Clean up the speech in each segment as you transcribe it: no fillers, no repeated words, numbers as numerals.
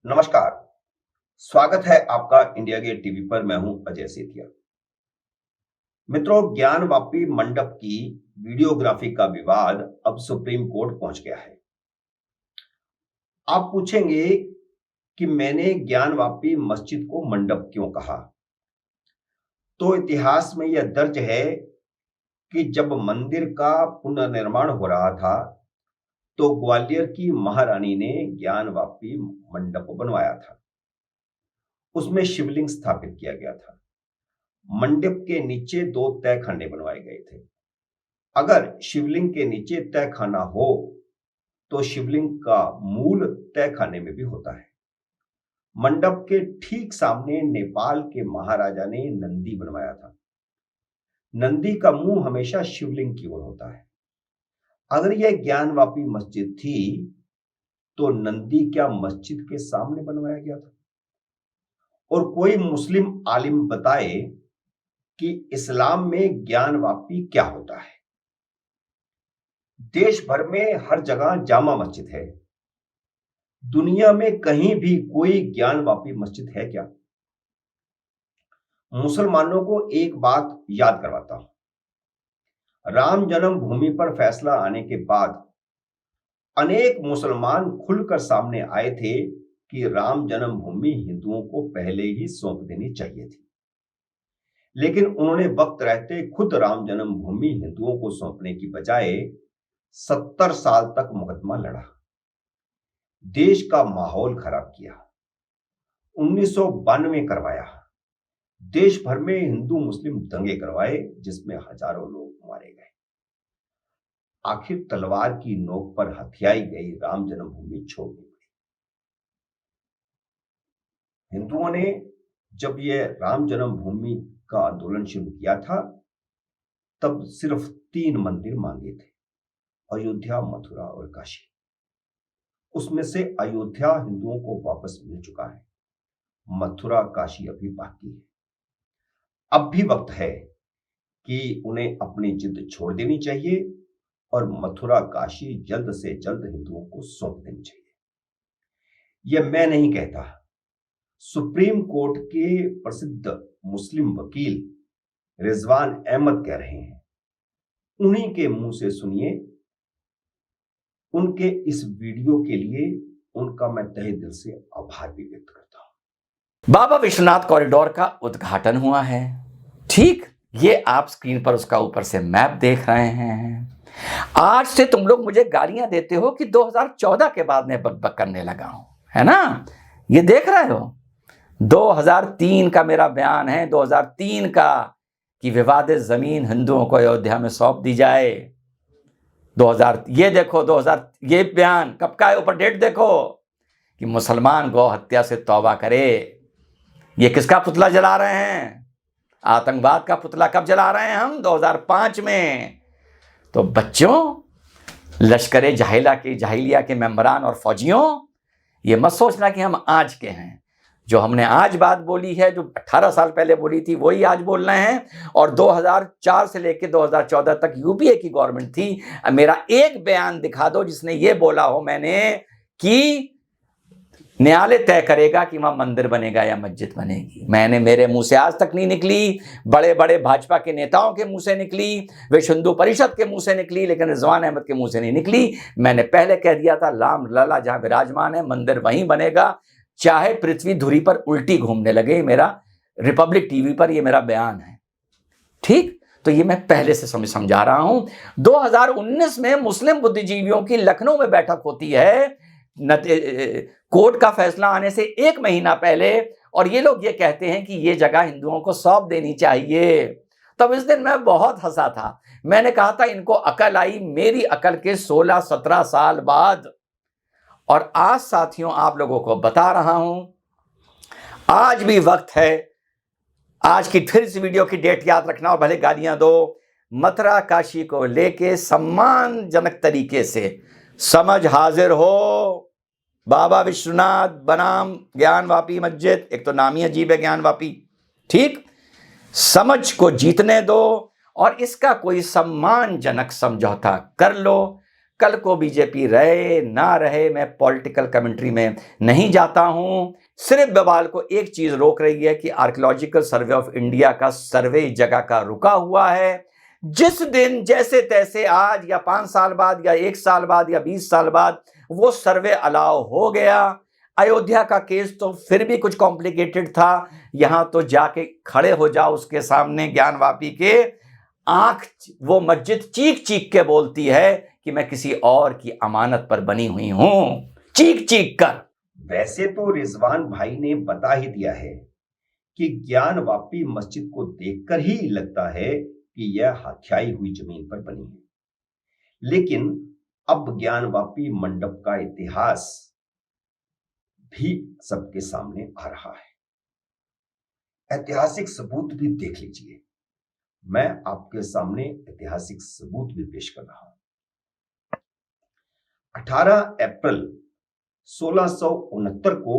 नमस्कार। स्वागत है आपका इंडिया गेट टीवी पर। मैं हूं अजय सेठिया। मित्रों, ज्ञानवापी मंडप की वीडियोग्राफी का विवाद अब सुप्रीम कोर्ट पहुंच गया है। आप पूछेंगे कि मैंने ज्ञानवापी मस्जिद को मंडप क्यों कहा। तो इतिहास में यह दर्ज है कि जब मंदिर का पुनर्निर्माण हो रहा था तो ग्वालियर की महारानी ने ज्ञानवापी मंडप बनवाया था। उसमें शिवलिंग स्थापित किया गया था। मंडप के नीचे 2 तहखाने बनवाए गए थे। अगर शिवलिंग के नीचे तहखाना हो तो शिवलिंग का मूल तहखाने में भी होता है। मंडप के ठीक सामने नेपाल के महाराजा ने नंदी बनवाया था। नंदी का मुंह हमेशा शिवलिंग की ओर होता है। अगर यह ज्ञानवापी मस्जिद थी तो नंदी क्या मस्जिद के सामने बनवाया गया था? और कोई मुस्लिम आलिम बताए कि इस्लाम में ज्ञानवापी क्या होता है। देश भर में हर जगह जामा मस्जिद है। दुनिया में कहीं भी कोई ज्ञानवापी मस्जिद है क्या? मुसलमानों को एक बात याद करवाता हूं। राम जन्मभूमि पर फैसला आने के बाद अनेक मुसलमान खुलकर सामने आए थे कि राम जन्मभूमि हिंदुओं को पहले ही सौंप देनी चाहिए थी। लेकिन उन्होंने वक्त रहते खुद राम जन्मभूमि हिंदुओं को सौंपने की बजाय 70 साल तक मुकदमा लड़ा, देश का माहौल खराब किया। 1992 करवाया। देश भर में हिंदू मुस्लिम दंगे करवाए जिसमें हजारों लोग मारे गए। आखिर तलवार की नोक पर हथियाई गई राम जन्मभूमि छोड़नी पड़ी। हिंदुओं ने जब यह राम जन्मभूमि का आंदोलन शुरू किया था तब सिर्फ 3 मंदिर मांगे थे, अयोध्या, मथुरा और काशी। उसमें से अयोध्या हिंदुओं को वापस मिल चुका है। मथुरा काशी अभी बाकी है। अब भी वक्त है कि उन्हें अपनी जिद छोड़ देनी चाहिए और मथुरा काशी जल्द से जल्द हिंदुओं को सौंप देनी चाहिए। यह मैं नहीं कहता, सुप्रीम कोर्ट के प्रसिद्ध मुस्लिम वकील रिजवान अहमद कह रहे हैं। उन्हीं के मुंह से सुनिए। उनके इस वीडियो के लिए उनका मैं तहे दिल से आभार भी व्यक्त करता हूं। बाबा विश्वनाथ कॉरिडोर का उद्घाटन हुआ है। ठीक, ये आप स्क्रीन पर उसका ऊपर से मैप देख रहे हैं। आज से तुम लोग मुझे गालियां देते हो कि 2014 के बाद मैं बकबक करने लगा हूं, है ना? ये देख रहे हो, 2003 का मेरा बयान है, 2003 का, कि विवादित जमीन हिंदुओं को अयोध्या में सौंप दी जाए। 2000, ये देखो 2000, ये बयान कब का है, ऊपर डेट देखो, कि मुसलमान गौ हत्या से तौबा करे। ये किसका पुतला जला रहे हैं? आतंकवाद का पुतला कब जला रहे हैं हम? 2005 में। तो बच्चों, लश्करे जाहिलिया के मेंबरान और फौजियों, ये मत सोचना कि हम आज के हैं। जो हमने आज बात बोली है, जो 18 साल पहले बोली थी, वही आज बोल रहे हैं। और 2004 से लेकर 2014 तक यूपीए की गवर्नमेंट थी। मेरा एक बयान दिखा दो जिसने ये बोला हो मैंने कि न्यायालय तय करेगा कि वहां मंदिर बनेगा या मस्जिद बनेगी। मेरे मुंह से आज तक नहीं निकली, बड़े बड़े भाजपा के नेताओं के मुंह से निकली, विश्व हिंदू परिषद के मुंह से निकली, लेकिन रिजवान अहमद के मुंह से नहीं निकली। मैंने पहले कह दिया था, राम लला जहां विराजमान है मंदिर वहीं बनेगा, चाहे पृथ्वी धुरी पर उल्टी घूमने लगे। मेरा रिपब्लिक टीवी पर ये मेरा बयान है। ठीक, तो ये मैं पहले से समझा रहा हूं। 2019 में मुस्लिम बुद्धिजीवियों की लखनऊ में बैठक होती है कोर्ट का फैसला आने से 1 महीना पहले, और ये लोग ये कहते हैं कि ये जगह हिंदुओं को सौंप देनी चाहिए। तब इस दिन मैं बहुत हंसा था। मैंने कहा था इनको अकल आई मेरी अकल के 16-17 साल बाद। और आज साथियों, आप लोगों को बता रहा हूं, आज भी वक्त है। आज की फिर इस वीडियो की डेट याद रखना और भले गालियां दो। मथुरा काशी को लेके सम्मानजनक तरीके से समझ हाजिर हो। बाबा विश्वनाथ बनाम ज्ञानवापी मस्जिद, एक तो नाम ही अजीब है ज्ञानवापी। ठीक, समझ को जीतने दो और इसका कोई सम्मानजनक समझौता कर लो, कल को बीजेपी रहे ना रहे, मैं पॉलिटिकल कमेंट्री में नहीं जाता हूं। सिर्फ बवाल को एक चीज रोक रही है कि आर्कियोलॉजिकल सर्वे ऑफ इंडिया का सर्वे इस जगह का रुका हुआ है। जिस दिन जैसे तैसे आज या 5 साल बाद या 1 साल बाद या 20 साल बाद वो सर्वे अलाउ हो गया। अयोध्या का केस तो फिर भी कुछ कॉम्प्लिकेटेड था, यहां तो जाके खड़े हो जाओ उसके सामने ज्ञानवापी के, आंख वो मस्जिद चीख चीख के बोलती है कि मैं किसी और की अमानत पर बनी हुई हूं, चीख चीख कर। वैसे तो रिजवान भाई ने बता ही दिया है कि ज्ञानवापी मस्जिद को देखकर ही लगता है कि यह हथियाई हुई जमीन पर बनी है। लेकिन अब ज्ञानवापी मंडप का इतिहास भी सबके सामने आ रहा है। ऐतिहासिक सबूत भी देख लीजिए। मैं आपके सामने ऐतिहासिक सबूत भी पेश कर रहा हूं। 18 अप्रैल 1669 को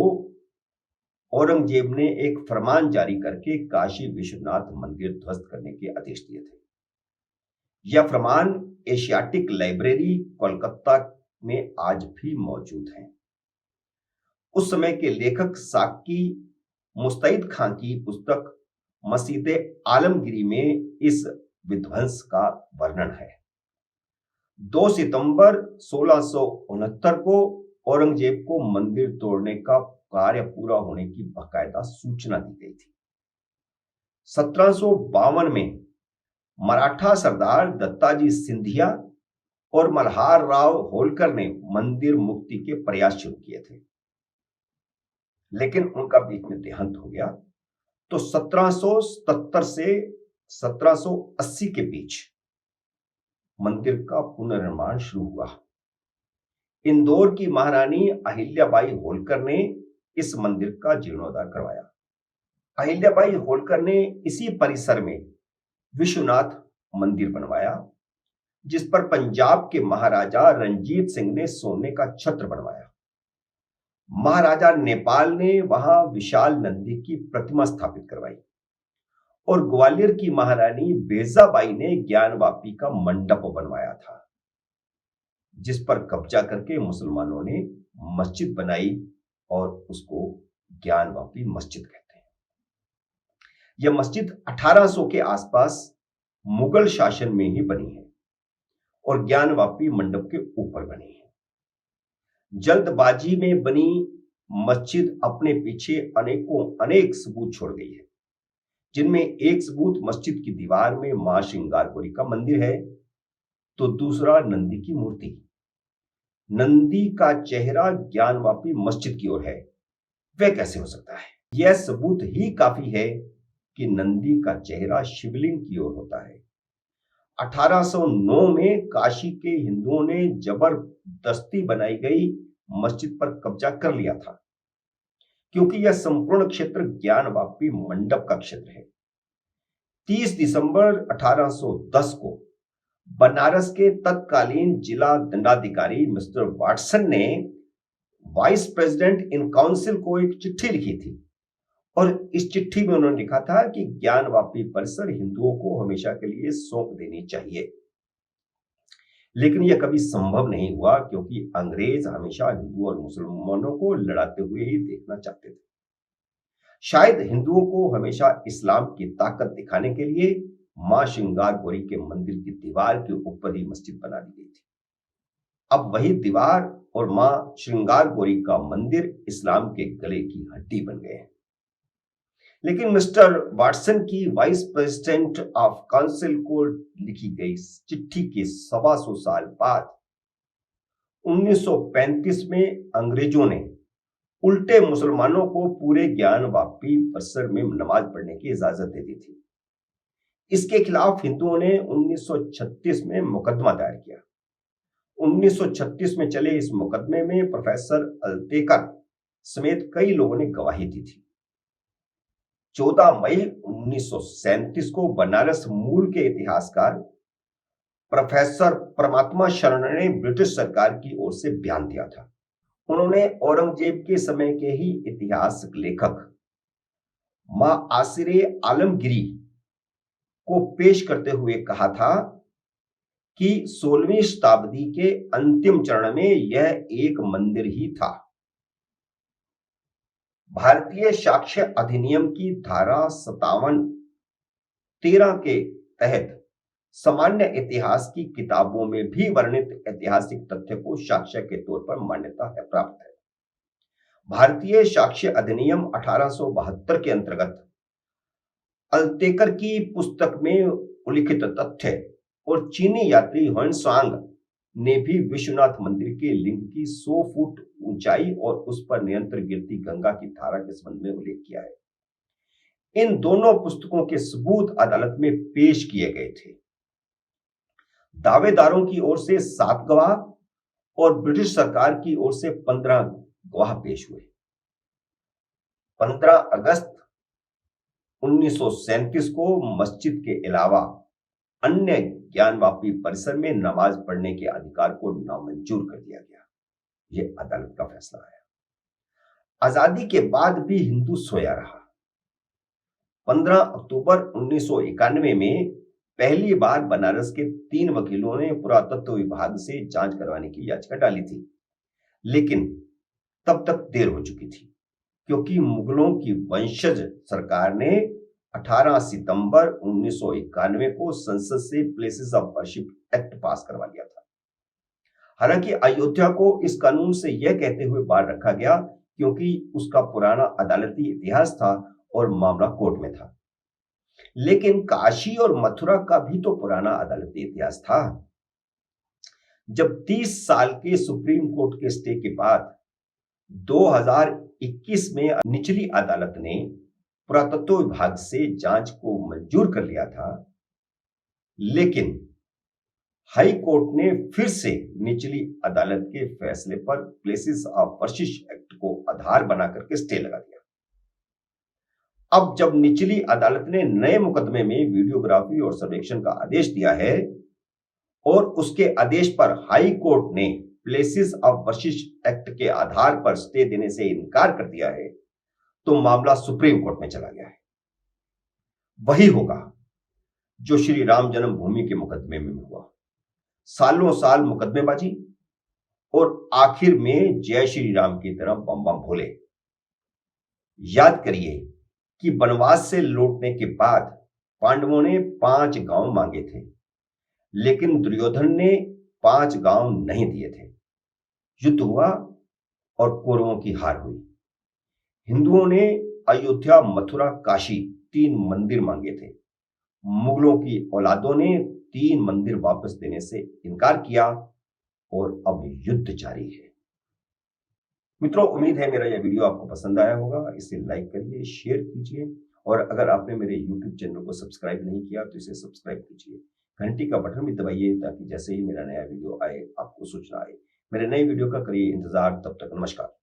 औरंगजेब ने एक फरमान जारी करके काशी विश्वनाथ मंदिर ध्वस्त करने के आदेश दिए थे। यह फरमान एशियाटिक लाइब्रेरी कोलकाता में आज भी मौजूद है। उस समय के लेखक साकी मुस्तैद खां की पुस्तक मस्जिद आलमगिरी में इस विध्वंस का वर्णन है। 2 सितंबर 1669 को औरंगजेब को मंदिर तोड़ने का कार्य पूरा होने की बाकायदा सूचना दी गई थी। 1752 में मराठा सरदार दत्ताजी सिंधिया और मल्हार राव होलकर ने मंदिर मुक्ति के प्रयास शुरू किए थे, लेकिन उनका बीच में देहांत हो गया। तो 1777 से 1780 के बीच मंदिर का पुनर्निर्माण शुरू हुआ। इंदौर की महारानी अहिल्याबाई होलकर ने इस मंदिर का जीर्णोद्धार करवाया। अहिल्याबाई होलकर ने इसी परिसर में विश्वनाथ मंदिर बनवाया, जिस पर पंजाब के महाराजा रंजीत सिंह ने सोने का छत्र बनवाया। महाराजा नेपाल ने वहां विशाल नंदी की प्रतिमा स्थापित करवाई और ग्वालियर की महारानी बेजाबाई ने ज्ञानवापी का मंडप बनवाया था, जिस पर कब्जा करके मुसलमानों ने मस्जिद बनाई और उसको ज्ञानवापी मस्जिद कहते हैं। यह मस्जिद 1800 के आसपास मुगल शासन में ही बनी है और ज्ञानवापी मंडप के ऊपर बनी है। जल्दबाजी में बनी मस्जिद अपने पीछे अनेक सबूत छोड़ गई है, जिनमें एक सबूत मस्जिद की दीवार में मां श्रृंगारपुरी का मंदिर है, तो दूसरा नंदी की मूर्ति। नंदी का चेहरा ज्ञानवापी मस्जिद की ओर है, वह कैसे हो सकता है? यह सबूत ही काफी है कि नंदी का चेहरा शिवलिंग की ओर होता है। 1809 में काशी के हिंदुओं ने जबरदस्ती बनाई गई मस्जिद पर कब्जा कर लिया था, क्योंकि यह संपूर्ण क्षेत्र ज्ञानवापी मंडप का क्षेत्र है। 30 दिसंबर 1810 को बनारस के तत्कालीन जिला दंडाधिकारी मिस्टर वाटसन ने वाइस प्रेसिडेंट इन काउंसिल को एक चिट्ठी लिखी थी और इस चिट्ठी में उन्होंने लिखा था कि ज्ञानवापी परिसर हिंदुओं को हमेशा के लिए सौंप देनी चाहिए। लेकिन यह कभी संभव नहीं हुआ, क्योंकि अंग्रेज हमेशा हिंदू और मुसलमानों को लड़ाते हुए ही देखना चाहते थे। शायद हिंदुओं को हमेशा इस्लाम की ताकत दिखाने के लिए मां श्रृंगारपुरी के मंदिर की दीवार के ऊपर ही मस्जिद बना दी गई थी। अब वही दीवार और मां श्रृंगारपुरी का मंदिर इस्लाम के गले की हड्डी बन गए हैं। लेकिन मिस्टर वाटसन की वाइस प्रेसिडेंट ऑफ काउंसिल को लिखी गई चिट्ठी के 125 साल बाद 1935 में अंग्रेजों ने उल्टे मुसलमानों को पूरे ज्ञानवापी परिसर में नमाज पढ़ने की इजाजत दे दी थी। इसके खिलाफ हिंदुओं ने 1936 में मुकदमा दायर किया। 1936 में चले इस मुकदमे में प्रोफेसर अल्तेकर समेत कई लोगों ने गवाही दी थी। 14 मई 1937 को बनारस मूल के इतिहासकार प्रोफेसर परमात्मा शरण ने ब्रिटिश सरकार की ओर से बयान दिया था। उन्होंने औरंगजेब के समय के ही इतिहास लेखक मां आसिरे आलमगिरी को पेश करते हुए कहा था कि 16वीं शताब्दी के अंतिम चरण में यह एक मंदिर ही था। भारतीय साक्ष्य अधिनियम की धारा 57(13) के तहत सामान्य इतिहास की किताबों में भी वर्णित ऐतिहासिक तथ्य को साक्ष्य के तौर पर मान्यता है प्राप्त है। भारतीय साक्ष्य अधिनियम 1872 के अंतर्गत अल्तेकर की पुस्तक में उल्लिखित तथ्य और चीनी यात्री ह्वेनसांग ने भी विश्वनाथ मंदिर के लिंग की 100 फुट ऊंचाई और उस पर निरंतर गिरती गंगा की धारा के संबंध में उल्लेख किया है। इन दोनों पुस्तकों के सबूत अदालत में पेश किए गए थे। दावेदारों की ओर से 7 गवाह और ब्रिटिश सरकार की ओर से 15 गवाह पेश हुए। 15 अगस्त 1937 को मस्जिद के अलावा अन्य ज्ञानवापी परिसर में नमाज पढ़ने के अधिकार को नामंजूर कर दिया गया। यह अदालत का फैसला है। आजादी के बाद भी हिंदू सोया रहा। 15 अक्टूबर 1991 में पहली बार बनारस के 3 वकीलों ने पुरातत्व विभाग से जांच करवाने की याचिका डाली थी, लेकिन तब तक देर हो चुकी थी क्योंकि मुगलों की वंशज सरकार ने 18 सितंबर 1991 को संसद से प्लेसेस ऑफ वर्शिप एक्ट पास करवा लिया था। हालांकि अयोध्या को इस कानून से यह कहते हुए बाहर रखा गया क्योंकि उसका पुराना अदालती इतिहास था और मामला कोर्ट में था, लेकिन काशी और मथुरा का भी तो पुराना अदालती इतिहास था। जब 30 साल के सुप्रीम कोर्ट के स्टे के बाद 2021 में निचली अदालत ने पुरातत्व विभाग से जांच को मंजूर कर लिया था, लेकिन हाई कोर्ट ने फिर से निचली अदालत के फैसले पर प्लेसेस ऑफ वर्शिप एक्ट को आधार बनाकर के स्टे लगा दिया। अब जब निचली अदालत ने नए मुकदमे में वीडियोग्राफी और सर्वेक्षण का आदेश दिया है और उसके आदेश पर हाई कोर्ट ने प्लेसेस ऑफ वर्शिप एक्ट के आधार पर स्टे देने से इनकार कर दिया है, तो मामला सुप्रीम कोर्ट में चला गया है। वही होगा जो श्री राम जन्मभूमि के मुकदमे में हुआ। सालों साल मुकदमेबाजी और आखिर में जय श्री राम की तरह बम बम भोले। याद करिए कि वनवास से लौटने के बाद पांडवों ने 5 गांव मांगे थे, लेकिन दुर्योधन ने 5 गांव नहीं दिए थे। युद्ध हुआ और कौरवों की हार हुई। हिंदुओं ने अयोध्या, मथुरा, काशी 3 मंदिर मांगे थे। मुगलों की औलादों ने 3 मंदिर वापस देने से इनकार किया और अब युद्ध जारी है। मित्रों, उम्मीद है मेरा यह वीडियो आपको पसंद आया होगा। इसे लाइक करिए, शेयर कीजिए और अगर आपने मेरे YouTube चैनल को सब्सक्राइब नहीं किया तो इसे सब्सक्राइब कीजिए। घंटी का बटन भी दबाइए ताकि जैसे ही मेरा नया वीडियो आए आपको सूचना आए। मेरे नए वीडियो का करिए इंतजार। तब तक नमस्कार।